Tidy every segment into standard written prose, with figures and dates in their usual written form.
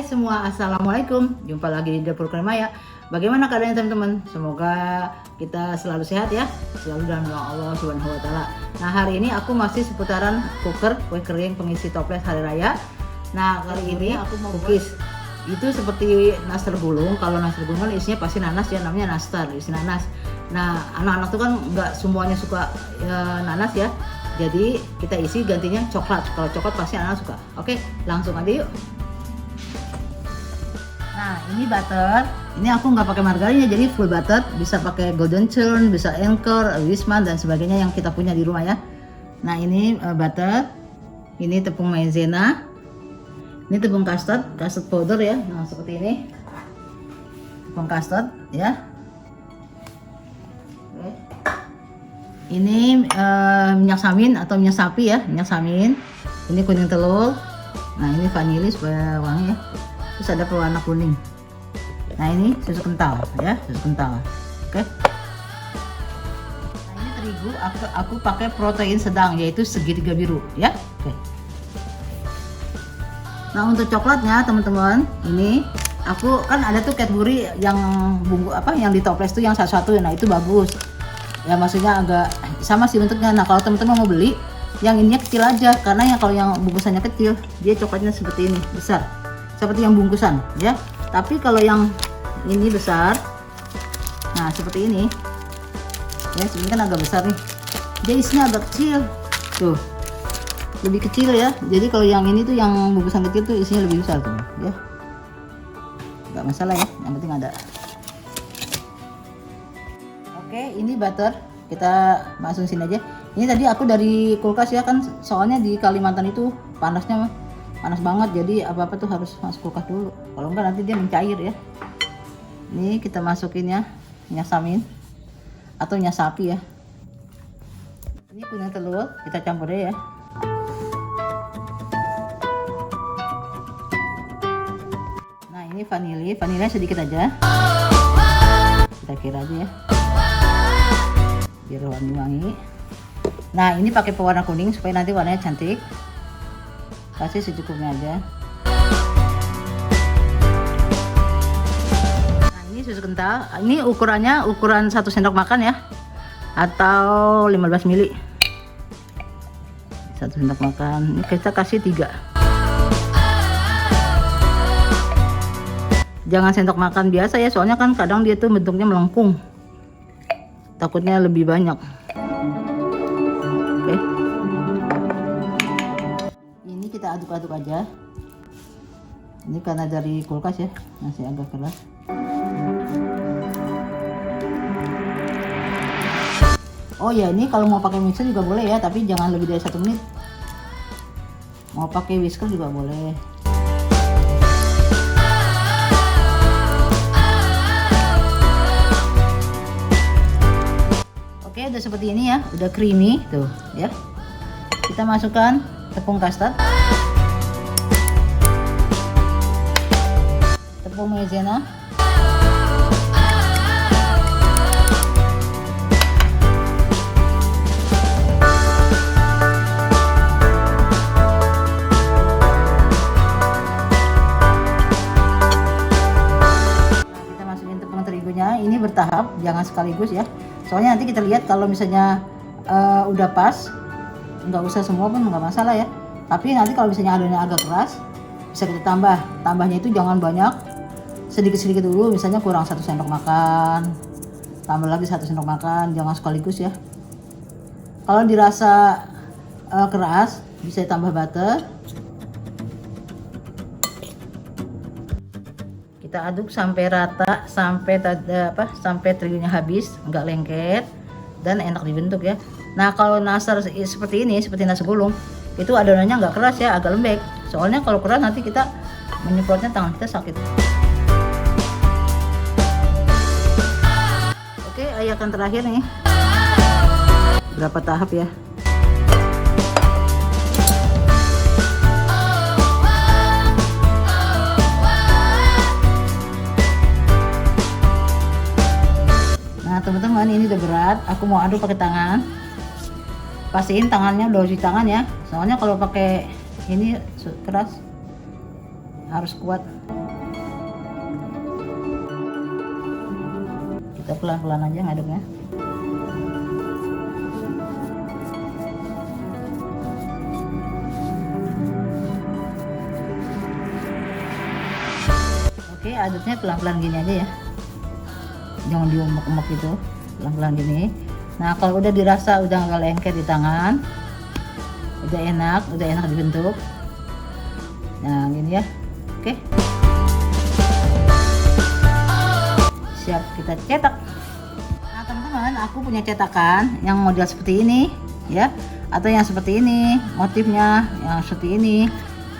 Hai semua, assalamualaikum. Jumpa lagi di Dapur Maya. Bagaimana keadaannya teman-teman? Semoga kita selalu sehat ya, selalu dalam doa Allah Subhanahu Wa Taala. Nah hari ini aku masih seputaran cooker kue kering pengisi toples hari raya. Nah kali ini aku mau cookies. Itu seperti nastar gulung. Kalau nastar gulung kan isinya pasti nanas ya, namanya nastar, isi nanas. Nah anak-anak tuh kan nggak semuanya suka nanas ya. Jadi kita isi gantinya coklat. Kalau coklat pasti anak suka. Oke, langsung aja yuk. Nah ini butter, ini aku nggak pakai margarin ya, jadi full butter. Bisa pakai golden churn, bisa Anchor, Wisman dan sebagainya yang kita punya di rumah ya. Nah ini butter, ini tepung maizena, ini tepung custard powder ya. Nah seperti ini, tepung custard ya. Oke. Ini minyak samin atau minyak sapi ya, minyak samin. Ini kuning telur. Nah ini vanili supaya wangi ya. Terus ada pewarna kuning. Nah ini susu kental ya, susu kental. Oke. Nah ini terigu, aku pakai protein sedang yaitu segitiga biru ya. Oke. Nah untuk coklatnya teman-teman, ini aku kan ada tuh Cadbury yang bungkus apa yang di toples tuh yang satu-satu. Nah itu bagus. Ya maksudnya agak sama sih bentuknya. Nah kalau teman-teman mau beli yang ininya kecil aja, karena yang kalau yang bungkusannya kecil dia coklatnya seperti ini besar, seperti yang bungkusan ya. Tapi kalau yang ini besar, nah seperti ini ya, ini kan agak besar nih, dia isinya agak kecil tuh, lebih kecil ya. Jadi kalau yang ini tuh yang bungkusan kecil tuh isinya lebih besar tuh ya, nggak masalah ya, yang penting ada. Oke, ini butter kita masukin sini aja. Ini tadi aku dari kulkas ya kan, soalnya di Kalimantan itu panasnya panas banget, jadi apa-apa tuh harus masuk kulkas dulu, kalau enggak nanti dia mencair ya. Ini kita masukin ya minyak samin atau minyak sapi ya. Ini kuning telur kita campur ya. Nah ini vanilnya sedikit aja, kita kira aja ya biar wangi-wangi. Nah ini pakai pewarna kuning supaya nanti warnanya cantik, kasih secukupnya aja. Nah ini susu kental, ini ukuran 1 sendok makan ya, atau 15 ml. 1 sendok makan, ini kita kasih 3. Jangan sendok makan biasa ya, soalnya kan kadang dia tuh bentuknya melengkung, takutnya lebih banyak. Oke. Ini kita aduk-aduk aja. Ini karena dari kulkas ya, masih agak keras. Oh ya, ini kalau mau pakai mixer juga boleh ya, tapi jangan lebih dari 1 menit. Mau pakai whisker juga boleh. Oke, udah seperti ini ya, udah creamy tuh ya. Kita masukkan tepung custard, tepung maizena, kita masukin tepung terigunya. Ini bertahap, jangan sekaligus ya, soalnya nanti kita lihat kalau misalnya udah pas, nggak usah semua pun nggak masalah ya. Tapi nanti kalau misalnya adonannya agak keras, bisa kita tambahnya itu jangan banyak, sedikit-sedikit dulu. Misalnya kurang 1 sendok makan, tambah lagi 1 sendok makan, jangan sekaligus ya. Kalau dirasa keras, bisa tambah butter. Kita aduk sampai rata, sampai terigunya habis, nggak lengket dan enak dibentuk ya. Nah kalau nastar seperti ini, seperti nasi gulung, itu adonannya nggak keras ya, agak lembek. Soalnya kalau keras nanti kita menyemprotnya tangan kita sakit. Oke, ayakan terakhir nih. Berapa tahap ya? Nah teman-teman, ini udah berat, aku mau aduk pakai tangan. Pastiin tangannya udah cuci tangan ya, soalnya kalau pakai ini keras harus kuat. Kita pelan-pelan aja ngaduknya. Oke, aduknya pelan-pelan gini aja ya, jangan diumek-umek gitu, pelan-pelan gini. Nah kalau udah dirasa udah nggak lengket di tangan, udah enak dibentuk. Nah gini ya. Oke, siap kita cetak. Nah teman-teman, aku punya cetakan yang model seperti ini ya, atau yang seperti ini motifnya, yang seperti ini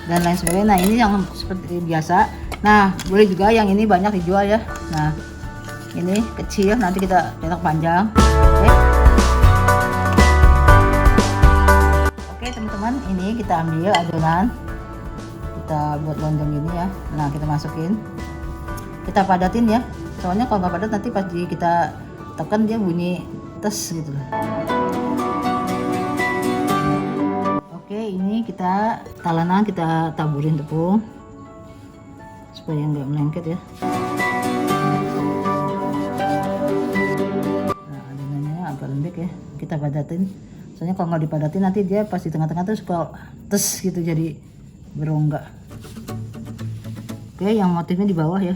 dan lain sebagainya. Nah ini yang seperti biasa. Nah boleh juga yang ini banyak dijual ya. Nah ini kecil, nanti kita cetak panjang. Oke teman-teman, ini kita ambil adonan, kita buat lonjong gini ya. Nah kita masukin, kita padatin ya, soalnya kalau nggak padat nanti pas kita tekan dia bunyi tes gitu. Oke, ini kita talanan, kita taburin tepung supaya nggak melengket ya. Nah adonannya agak lembek ya, kita padatin, soalnya kalau nggak dipadatin nanti dia pas di tengah-tengah tuh suka tes gitu, jadi berongga. Oke, yang motifnya di bawah ya.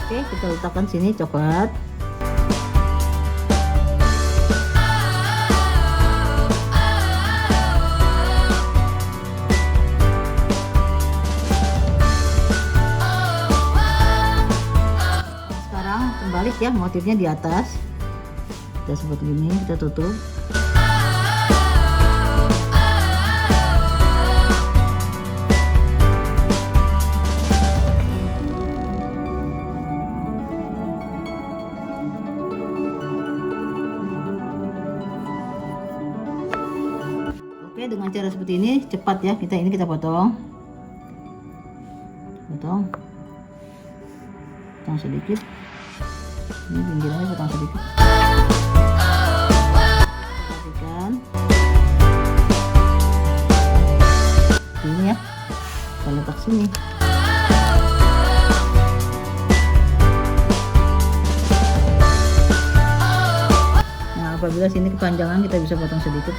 Oke, kita letakkan sini coklat. Balik ya, motifnya di atas, kita sebut gini, kita tutup. Oke, dengan cara seperti ini cepat ya, ini kita potong sedikit. Ini pinggirannya potong sedikit. Perhatikan ini ya, kita letak sini. Nah apabila sini kepanjangan kita bisa potong sedikit.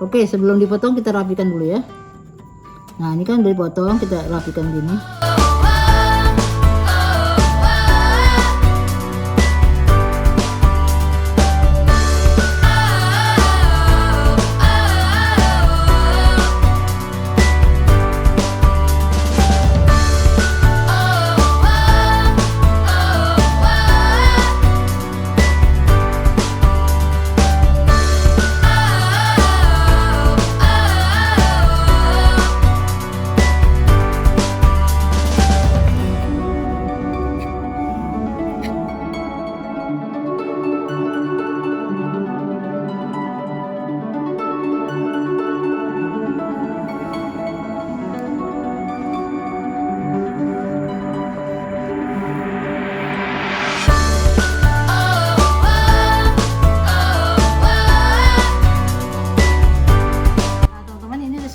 Oke, sebelum dipotong kita rapikan dulu ya. Nah ini kan udah dipotong, kita rapikan gini.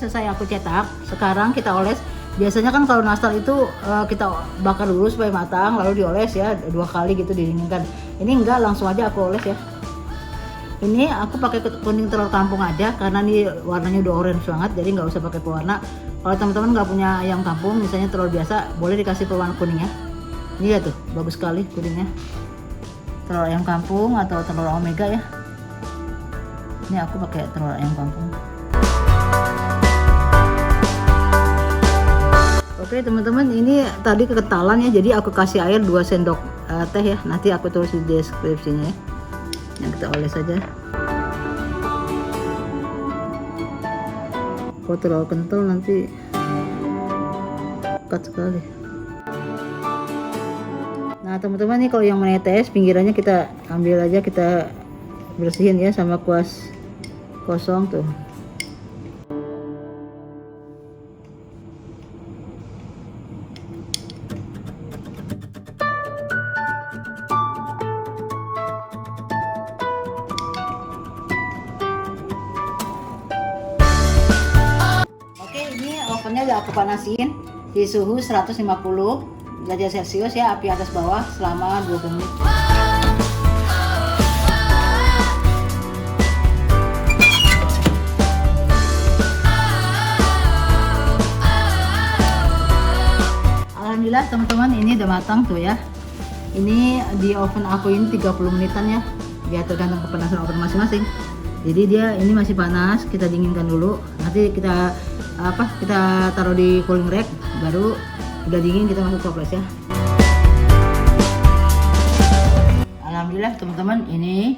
selesai aku cetak, sekarang kita oles. Biasanya kan kalau nastar itu kita bakar dulu supaya matang, lalu dioles ya 2 kali gitu, didinginkan. Ini enggak, langsung aja aku oles ya. Ini aku pakai kuning telur kampung aja karena ini warnanya udah orange banget, jadi nggak usah pakai pewarna. Kalau teman-teman nggak punya ayam kampung, misalnya telur biasa, boleh dikasih pewarna kuningnya. Ini ya tuh, bagus sekali kuningnya. Telur ayam kampung atau telur omega ya. Ini aku pakai telur ayam kampung. Oke teman-teman, ini tadi kekentalan ya, jadi aku kasih air 2 sendok teh ya. Nanti aku tulis di deskripsinya ya. Yang kita oles saja. Kalau terlalu kental nanti pekat sekali. Nah teman-teman, nih kalau yang menetes pinggirannya kita ambil aja, kita bersihin ya sama kuas kosong tuh. Ovennya udah aku panasin di suhu 150 derajat Celcius ya, api atas bawah selama 20 menit. Alhamdulillah teman-teman, ini udah matang tuh ya. Ini di oven aku ini 30 menitan ya, dia tergantung kepanasan oven masing-masing. Jadi dia ini masih panas, kita dinginkan dulu. Nanti kita taruh di cooling rack, baru udah dingin kita masuk toples ya. Alhamdulillah teman-teman, ini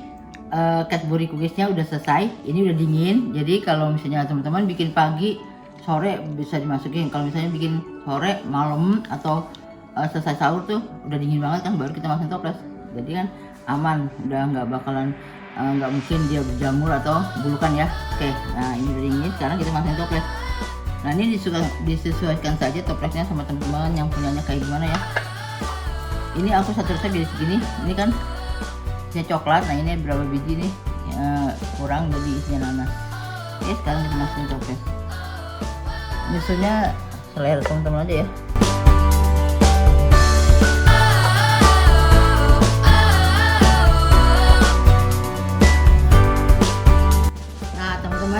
Cadbury cookiesnya udah selesai. Ini udah dingin. Jadi kalau misalnya teman-teman bikin pagi, sore bisa dimasukin. Kalau misalnya bikin sore, malam atau selesai sahur tuh udah dingin banget kan, baru kita masukin toples. Jadi kan aman, udah nggak bakalan nggak mungkin dia berjamur atau bulukan ya. Oke, nah ini udah dingin, sekarang kita masukin toples. Nah ini disesuaikan saja toplesnya sama teman-teman yang punyanya kayak gimana ya. Ini aku satu resep jadi segini. Ini kan isinya coklat, nah ini berapa biji nih, kurang jadi isinya nanas. Oke, sekarang kita masukin toples. Misalnya selera teman-teman aja ya.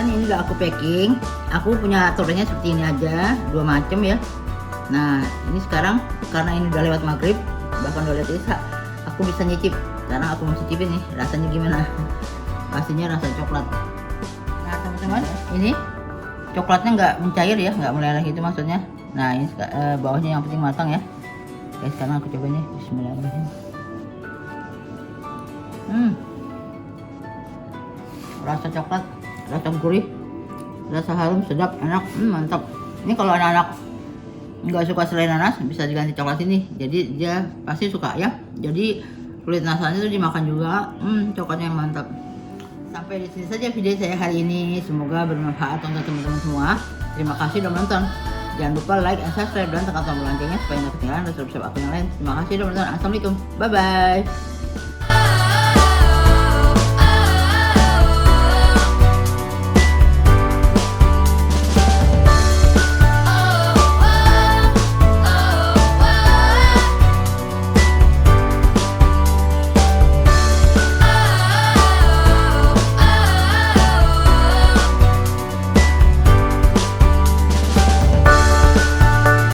Ini udah aku packing. Aku punya toplesnya seperti ini aja, 2 macam ya. Nah ini sekarang karena ini udah lewat maghrib, bahkan udah lewat isya, aku bisa nyicip. Sekarang aku mau cicipin nih rasanya gimana. Pastinya rasa coklat. Nah teman-teman, ini coklatnya nggak mencair ya, nggak meleleh itu maksudnya. Nah ini bawahnya yang penting matang ya. Oke, sekarang aku coba nih. Bismillahirrahmanirrahim. Rasa coklat, rasa gurih, rasa harum, sedap, enak, mantap. Ini kalau anak-anak nggak suka selai nanas bisa diganti coklat ini, jadi dia pasti suka ya. Jadi kulit nasanya itu dimakan juga, coklatnya yang mantap. Sampai di sini saja video saya hari ini, semoga bermanfaat untuk teman-teman semua. Terima kasih sudah menonton. Jangan lupa like and subscribe dan tekan tombol loncengnya supaya nggak ketinggalan resep-resep aku yang lain. Terima kasih sudah menonton. Assalamualaikum, bye bye.